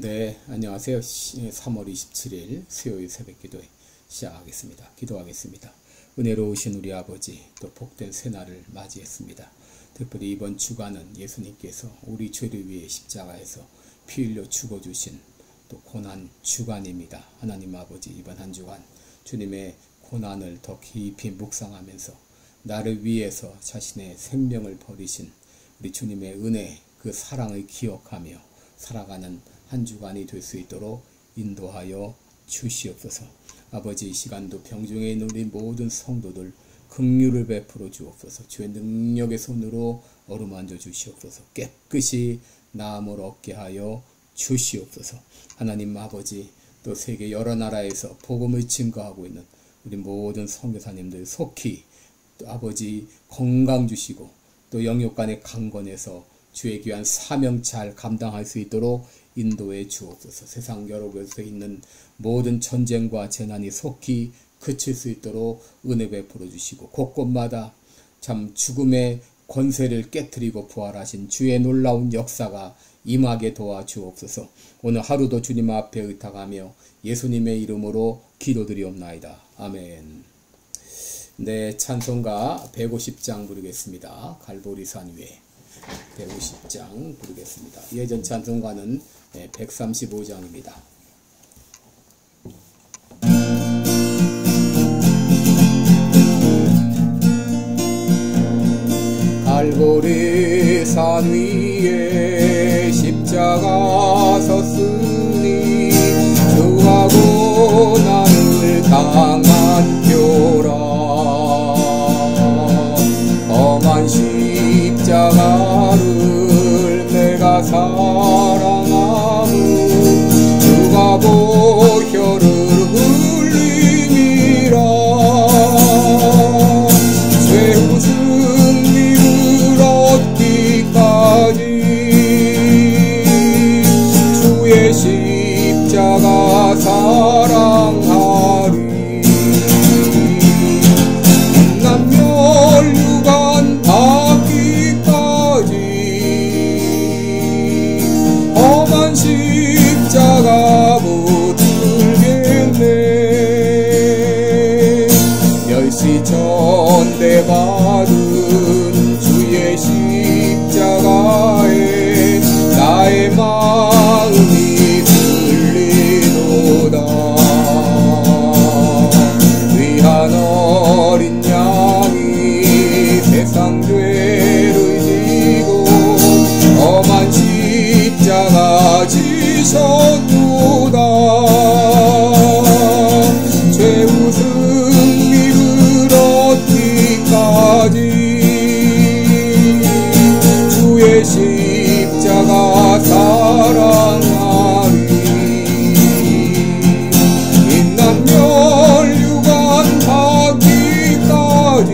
네, 안녕하세요. 3월 27일 수요일 새벽기도 시작하겠습니다. 기도하겠습니다. 은혜로우신 우리 아버지, 또 복된 새날을 맞이했습니다. 특별히 이번 주간은 예수님께서 우리 죄를 위해 십자가에서 피 흘려 죽어주신 또 고난 주간입니다. 하나님 아버지, 이번 한 주간 주님의 고난을 더 깊이 묵상하면서 나를 위해서 자신의 생명을 버리신 우리 주님의 은혜, 그 사랑을 기억하며 살아가는 한 주간이 될 수 있도록 인도하여 주시옵소서. 아버지, 이 시간도 병중에 있는 우리 모든 성도들 긍휼을 베풀어 주옵소서. 주의 능력의 손으로 어루만져 주시옵소서. 깨끗이 나음을 얻게 하여 주시옵소서. 하나님 아버지, 또 세계 여러 나라에서 복음을 증거하고 있는 우리 모든 선교사님들 속히 또 아버지 건강 주시고 또 영육간의 강건해서 주의 귀한 사명 잘 감당할 수 있도록 인도해 주옵소서. 세상 여러 곳에 있는 모든 전쟁과 재난이 속히 그칠 수 있도록 은혜 베풀어 주시고 곳곳마다 참 죽음의 권세를 깨뜨리고 부활하신 주의 놀라운 역사가 임하게 도와주옵소서. 오늘 하루도 주님 앞에 의탁하며 예수님의 이름으로 기도드리옵나이다. 아멘. 네, 찬송가 150장 부르겠습니다. 갈보리산 위에 150장 부르겠습니다. 예전 찬송가는 135장입니다. 갈보리산 위에 십자가 섰으니 주하고 나를 당한 표라. 험한 십자가를 내가 사랑하무 주가 보혈을 흘림이라. 최후 승리를 얻기까지 주의 십자가 사랑하리. 인간 멸류관 닿기까지 험한 십자가 못 들겠네. 멸시천대 받은 주의 십자가에 나의 마음이 들리도다. 귀한 어린 양이 세상 죄를 지고 험한 십자가 지셨도다. 최후 승리를 얻기까지 주의 십자가 사랑하리. 인간 멸류관 닿기까지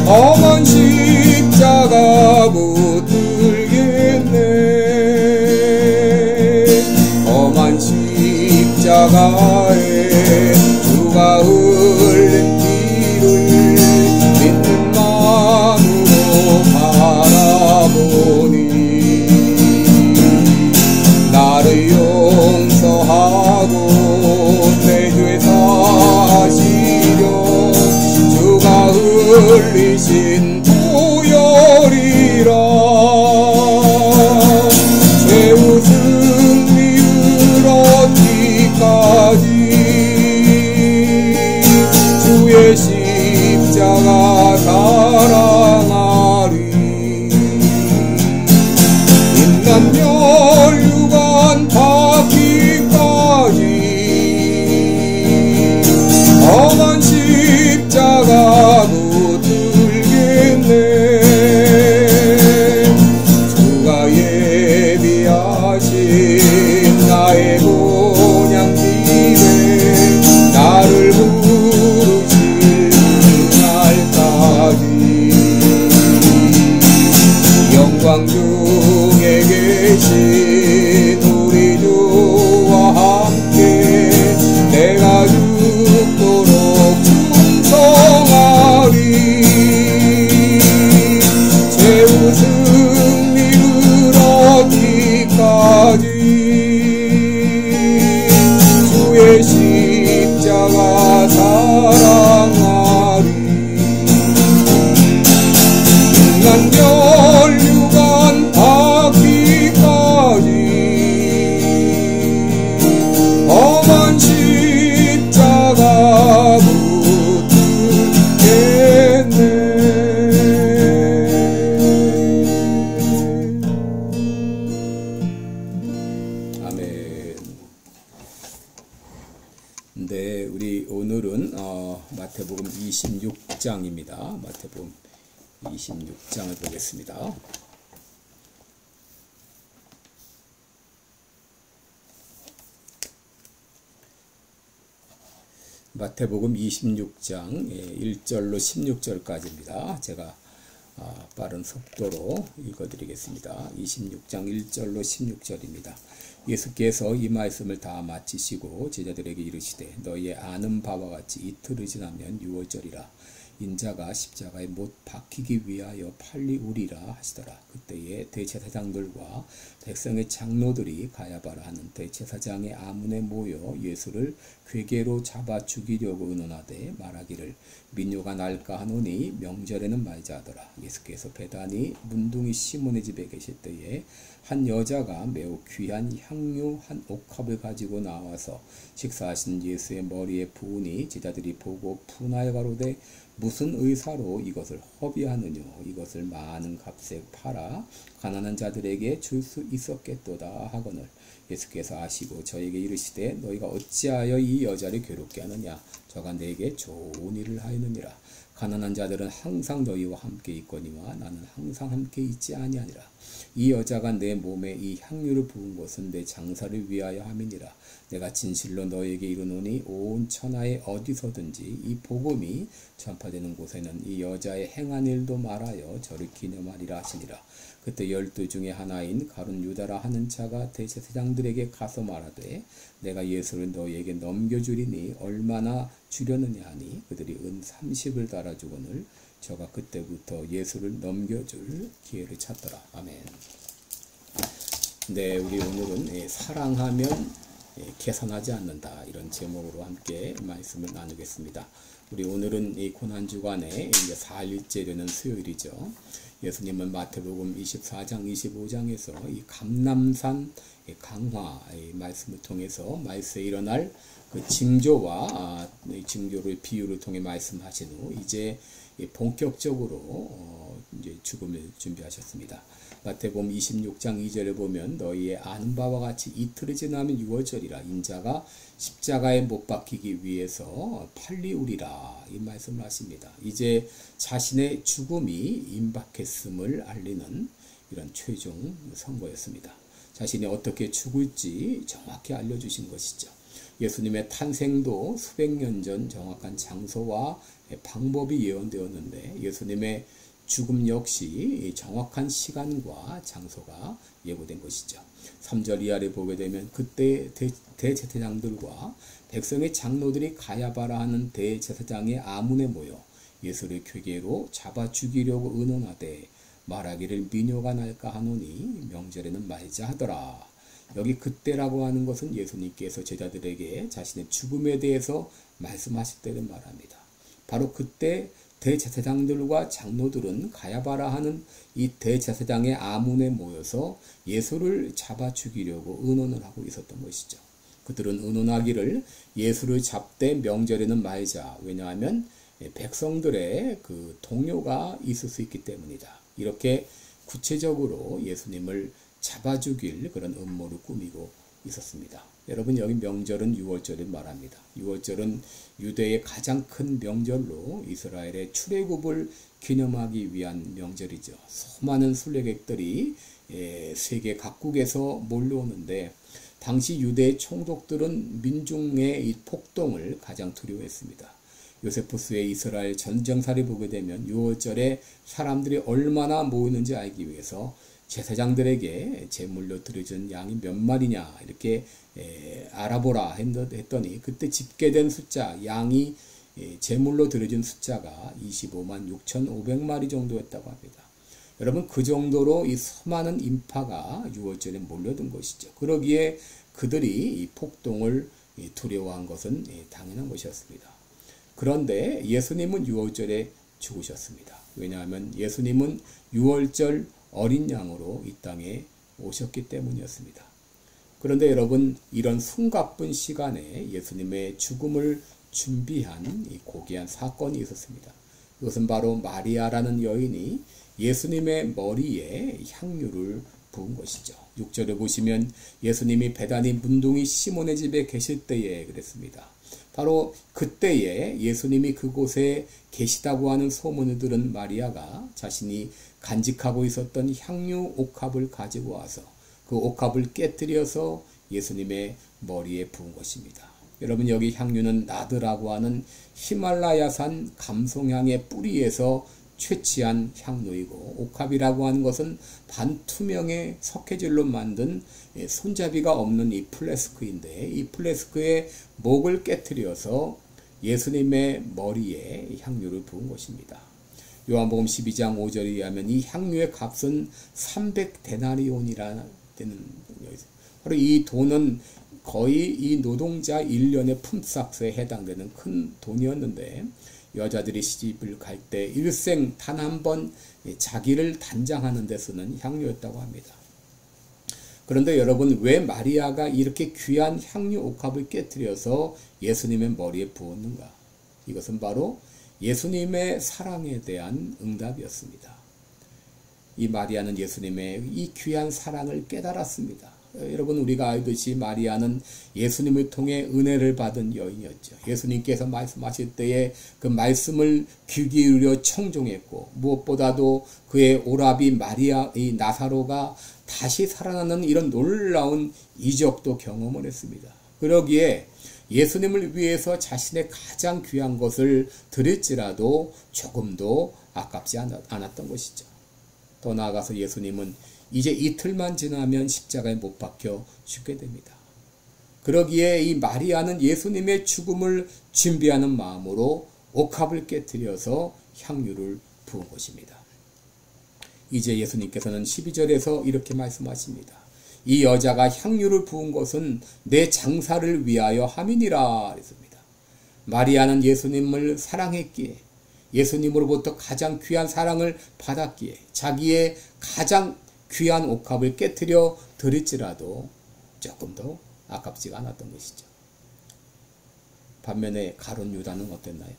험한 십자가 못 들겠네. 험한 십자가에 주가 흘린 피를 믿는 마음으로 바라보니 나를 용서하고 내 죄 사하시려 주가 흘리신 보혈이라. 최후 승리를 얻기까지 주의 십자가 사랑하리. 인간 멸류관 닿기까지 험한 십자가 못 들겠네. 26장입니다. 마태복음 26장을 보겠습니다. 마태복음 26장 1절로 16절까지입니다. 제가 빠른 속도로 읽어드리겠습니다. 26장 1절로 16절입니다. 예수께서 이 말씀을 다 마치시고 제자들에게 이르시되 너희의 아는 바와 같이 이틀이 지나면 유월절이라 인자가 십자가에 못 박히기 위하여 팔리우리라 하시더라. 그때에 대제사장들과 백성의 장로들이 가야바라 하는 대제사장의 아문에 모여 예수를 궤계로 잡아 죽이려고 의논하되 말하기를 민요가 날까 하노니 명절에는 말자 하더라. 예수께서 베다니 문둥이 시몬의 집에 계실 때에 한 여자가 매우 귀한 향유 한 옥합을 가지고 나와서 식사하신 예수의 머리에 부으니 제자들이 보고 분하여 가로되 무슨 의사로 이것을 허비하느뇨? 이것을 많은 값에 팔아 가난한 자들에게 줄 수 있었겠도다 하거늘 예수께서 아시고 저에게 이르시되 너희가 어찌하여 이 여자를 괴롭게 하느냐? 저가 내게 좋은 일을 하였느니라. 가난한 자들은 항상 너희와 함께 있거니와 나는 항상 함께 있지 아니하니라. 이 여자가 내 몸에 이 향유를 부은 것은 내 장사를 위하여 함이니라. 내가 진실로 너에게 이르노니 온 천하에 어디서든지 이 복음이 전파되는 곳에는 이 여자의 행한 일도 말하여 저를 기념하리라 하시니라. 그때 12 중에 하나인 가룟 유다라 하는 자가 대제사장들에게 가서 말하되 내가 예수를 너희에게 넘겨주리니 얼마나 주려느냐 하니 그들이 은 30을 달아주거늘 저가 그때부터 예수를 넘겨줄 기회를 찾더라. 아멘. 네, 우리 오늘은 사랑하면 개선하지 않는다 이런 제목으로 함께 말씀을 나누겠습니다. 우리 오늘은 이 고난주간에 이제 4일째 되는 수요일이죠. 예수님은 마태복음 24장 25장에서 이 감람산 강화 말씀을 통해서 말세에 일어날 그 징조와 징조를 비유를 통해 말씀하신 후 이제 본격적으로 이제 죽음을 준비하셨습니다. 마태복음 26장 2절에 보면 너희의 아는 바와 같이 이틀이 지나면 유월절이라 인자가 십자가에 못 박히기 위해서 팔리우리라 이 말씀을 하십니다. 이제 자신의 죽음이 임박했음을 알리는 이런 최종 선고였습니다. 자신이 어떻게 죽을지 정확히 알려주신 것이죠. 예수님의 탄생도 수백 년 전 정확한 장소와 방법이 예언되었는데 예수님의 죽음 역시 정확한 시간과 장소가 예고된 것이죠. 3절 이하를 보게 되면 그때 대제사장들과 백성의 장로들이 가야바라 하는 대제사장의 아문에 모여 예수를 궤계로 잡아 죽이려고 의논하되 말하기를 민요가 날까 하노니 명절에는 말자 하더라. 여기 그때라고 하는 것은 예수님께서 제자들에게 자신의 죽음에 대해서 말씀하실 때를 말합니다. 바로 그때 대제사장들과 장로들은 가야바라 하는 이 대제사장의 아문에 모여서 예수를 잡아 죽이려고 의논을 하고 있었던 것이죠. 그들은 의논하기를 예수를 잡되 명절에는 말자. 왜냐하면 백성들의 그 동요가 있을 수 있기 때문이다. 이렇게 구체적으로 예수님을 잡아 죽일 그런 음모를 꾸미고 있었습니다. 여러분 여기 명절은 유월절을 말합니다. 유월절은 유대의 가장 큰 명절로 이스라엘의 출애굽을 기념하기 위한 명절이죠. 수많은 순례객들이 세계 각국에서 몰려오는데 당시 유대의 총독들은 민중의 이 폭동을 가장 두려워했습니다. 요세푸스의 이스라엘 전쟁사를 보게 되면 유월절에 사람들이 얼마나 모이는지 알기 위해서 제사장들에게 제물로 드려진 양이 몇 마리냐 이렇게 알아보라 했더니 그때 집계된 숫자 양이 제물로 드려진 숫자가 25만 6,500마리 정도였다고 합니다. 여러분 그 정도로 이 수많은 인파가 유월절에 몰려든 것이죠. 그러기에 그들이 이 폭동을 두려워한 것은 당연한 것이었습니다. 그런데 예수님은 유월절에 죽으셨습니다. 왜냐하면 예수님은 유월절 어린 양으로 이 땅에 오셨기 때문이었습니다. 그런데 여러분 이런 숨가쁜 시간에 예수님의 죽음을 준비한 이 고귀한 사건이 있었습니다. 그것은 바로 마리아라는 여인이 예수님의 머리에 향유를 부은 것이죠. 6절에 보시면 예수님이 베다니 문둥이 시몬의 집에 계실 때에 그랬습니다. 바로 그때에 예수님이 그곳에 계시다고 하는 소문을 들은 마리아가 자신이 간직하고 있었던 향유 옥합을 가지고 와서 그 옥합을 깨뜨려서 예수님의 머리에 부은 것입니다. 여러분, 여기 향유는 나드라고 하는 히말라야산 감송향의 뿌리에서 채취한 향료이고, 옥합이라고 하는 것은 반투명의 석회질로 만든 손잡이가 없는 이 플래스크인데, 이 플래스크의 목을 깨뜨려서 예수님의 머리에 향유를 부은 것입니다. 요한복음 12장 5절에 의하면 이 향유의 값은 300데나리온이라는 바로 이 돈은 거의 이 노동자 1년의 품삯에 해당되는 큰 돈이었는데, 여자들이 시집을 갈 때 일생 단 한 번 자기를 단장하는 데 쓰는 향료였다고 합니다. 그런데 여러분, 왜 마리아가 이렇게 귀한 향유 옥합을 깨뜨려서 예수님의 머리에 부었는가? 이것은 바로 예수님의 사랑에 대한 응답이었습니다. 이 마리아는 예수님의 이 귀한 사랑을 깨달았습니다. 여러분, 우리가 알듯이 마리아는 예수님을 통해 은혜를 받은 여인이었죠. 예수님께서 말씀하실 때에 그 말씀을 귀 기울여 청종했고, 무엇보다도 그의 오라비 마리아 이 나사로가 다시 살아나는 이런 놀라운 이적도 경험을 했습니다. 그러기에 예수님을 위해서 자신의 가장 귀한 것을 드릴지라도 조금도 아깝지 않았던 것이죠. 더 나아가서 예수님은 이제 이틀만 지나면 십자가에 못 박혀 죽게 됩니다. 그러기에 이 마리아는 예수님의 죽음을 준비하는 마음으로 옥합을 깨뜨려서 향유를 부은 것입니다. 이제 예수님께서는 12절에서 이렇게 말씀하십니다. 이 여자가 향유를 부은 것은 내 장사를 위하여 함이니라 했습니다. 마리아는 예수님을 사랑했기에, 예수님으로부터 가장 귀한 사랑을 받았기에 자기의 가장 귀한 옥합을 깨뜨려 드릴지라도 조금 더 아깝지가 않았던 것이죠. 반면에 가룟 유다는 어땠나요?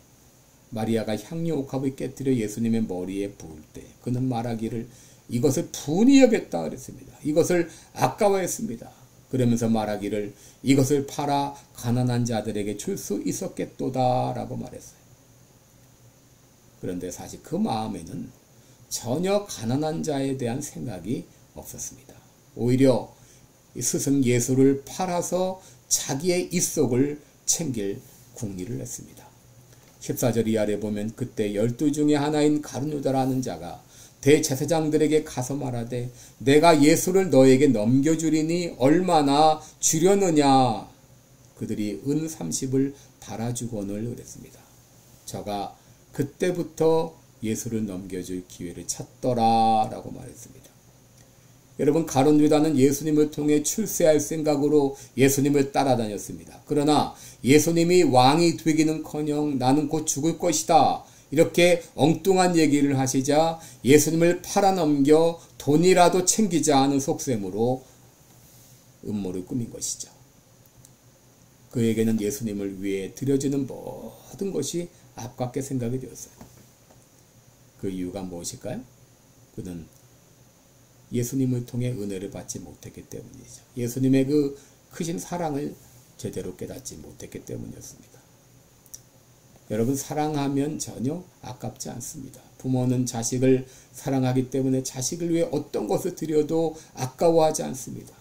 마리아가 향유 옥합을 깨뜨려 예수님의 머리에 부을 때 그는 말하기를 이것을 분이 여겼다 그랬습니다. 이것을 아까워했습니다. 그러면서 말하기를 이것을 팔아 가난한 자들에게 줄 수 있었겠도다 라고 말했어요. 그런데 사실 그 마음에는 전혀 가난한 자에 대한 생각이 없었습니다. 오히려 스승 예수를 팔아서 자기의 입속을 챙길 궁리를 했습니다. 14절 이하에 보면 그때 12 중에 하나인 가룟 유다라는 자가 대제사장들에게 가서 말하되 내가 예수를 너에게 넘겨주리니 얼마나 주려느냐. 그들이 은 30을 달아주거늘 그랬습니다. 저가 그때부터 예수를 넘겨줄 기회를 찾더라 라고 말했습니다. 여러분, 가룟 유다는 예수님을 통해 출세할 생각으로 예수님을 따라다녔습니다. 그러나 예수님이 왕이 되기는커녕 나는 곧 죽을 것이다 이렇게 엉뚱한 얘기를 하시자 예수님을 팔아넘겨 돈이라도 챙기자 하는 속셈으로 음모를 꾸민 것이죠. 그에게는 예수님을 위해 드려지는 모든 것이 아깝게 생각이 되었어요. 그 이유가 무엇일까요? 그는 예수님을 통해 은혜를 받지 못했기 때문이죠. 예수님의 그 크신 사랑을 제대로 깨닫지 못했기 때문이었습니다. 여러분, 사랑하면 전혀 아깝지 않습니다. 부모는 자식을 사랑하기 때문에 자식을 위해 어떤 것을 드려도 아까워하지 않습니다.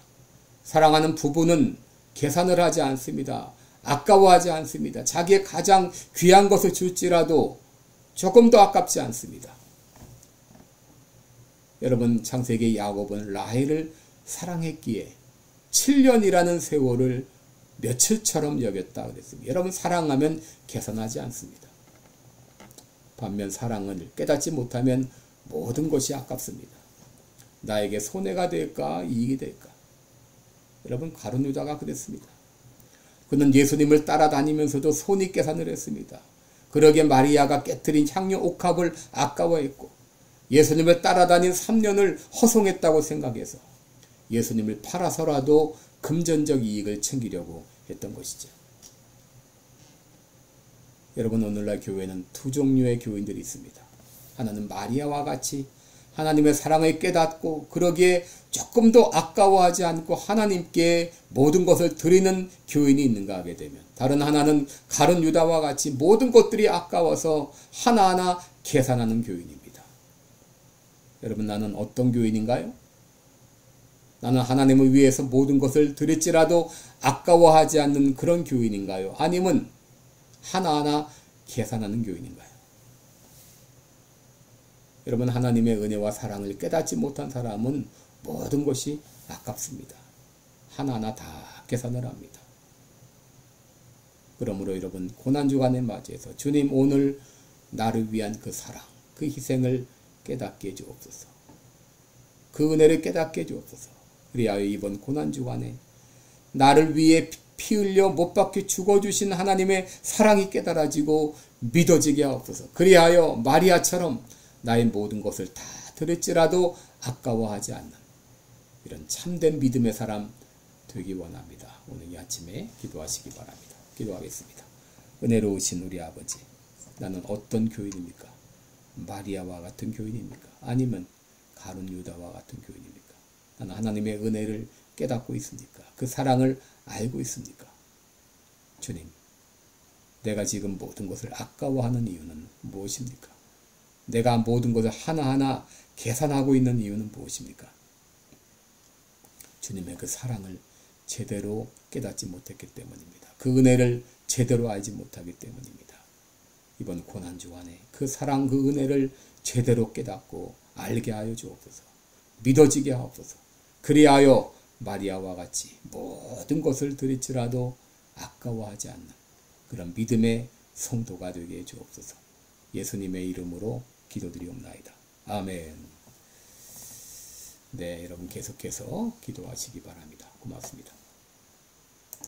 사랑하는 부부는 계산을 하지 않습니다. 아까워하지 않습니다. 자기의 가장 귀한 것을 줄지라도 조금 더 아깝지 않습니다. 여러분, 창세기 야곱은 라헬을 사랑했기에 7년이라는 세월을 며칠처럼 여겼다 그랬습니다. 여러분, 사랑하면 계산하지 않습니다. 반면 사랑을 깨닫지 못하면 모든 것이 아깝습니다. 나에게 손해가 될까 이익이 될까. 여러분, 가룟 유다가 그랬습니다. 그는 예수님을 따라다니면서도 손익계산을 했습니다. 그러기에 마리아가 깨뜨린 향유 옥합을 아까워했고 예수님을 따라다닌 3년을 허송했다고 생각해서 예수님을 팔아서라도 금전적 이익을 챙기려고 했던 것이죠. 여러분, 오늘날 교회는 두 종류의 교인들이 있습니다. 하나는 마리아와 같이 하나님의 사랑을 깨닫고 그러기에 조금 더 아까워하지 않고 하나님께 모든 것을 드리는 교인이 있는가 하게 되면, 다른 하나는 가룟 유다와 같이 모든 것들이 아까워서 하나하나 계산하는 교인입니다. 여러분, 나는 어떤 교인인가요? 나는 하나님을 위해서 모든 것을 드릴지라도 아까워하지 않는 그런 교인인가요? 아니면 하나하나 계산하는 교인인가요? 여러분, 하나님의 은혜와 사랑을 깨닫지 못한 사람은 모든 것이 아깝습니다. 하나하나 다 계산을 합니다. 그러므로 여러분, 고난주간에 맞이해서 주님, 오늘 나를 위한 그 사랑, 그 희생을 깨닫게 해주옵소서. 그 은혜를 깨닫게 해주옵소서. 그리하여 이번 고난주간에 나를 위해 피 흘려 못 박혀 죽어주신 하나님의 사랑이 깨달아지고 믿어지게 하옵소서. 그리하여 마리아처럼 나의 모든 것을 다 드릴지라도 아까워하지 않는 이런 참된 믿음의 사람 되기 원합니다. 오늘 이 아침에 기도하시기 바랍니다. 기도하겠습니다. 은혜로우신 우리 아버지, 나는 어떤 교인입니까? 마리아와 같은 교인입니까? 아니면 가룟 유다와 같은 교인입니까? 나는 하나님의 은혜를 깨닫고 있습니까? 그 사랑을 알고 있습니까? 주님, 내가 지금 모든 것을 아까워하는 이유는 무엇입니까? 내가 모든 것을 하나하나 계산하고 있는 이유는 무엇입니까? 주님의 그 사랑을 제대로 깨닫지 못했기 때문입니다. 그 은혜를 제대로 알지 못하기 때문입니다. 이번 고난주간에 그 사랑, 그 은혜를 제대로 깨닫고 알게 하여 주옵소서. 믿어지게 하옵소서. 그리하여 마리아와 같이 모든 것을 드릴지라도 아까워하지 않는 그런 믿음의 성도가 되게 해 주옵소서. 예수님의 이름으로 기도드리옵나이다. 아멘. 네, 여러분 계속해서 기도하시기 바랍니다. 고맙습니다.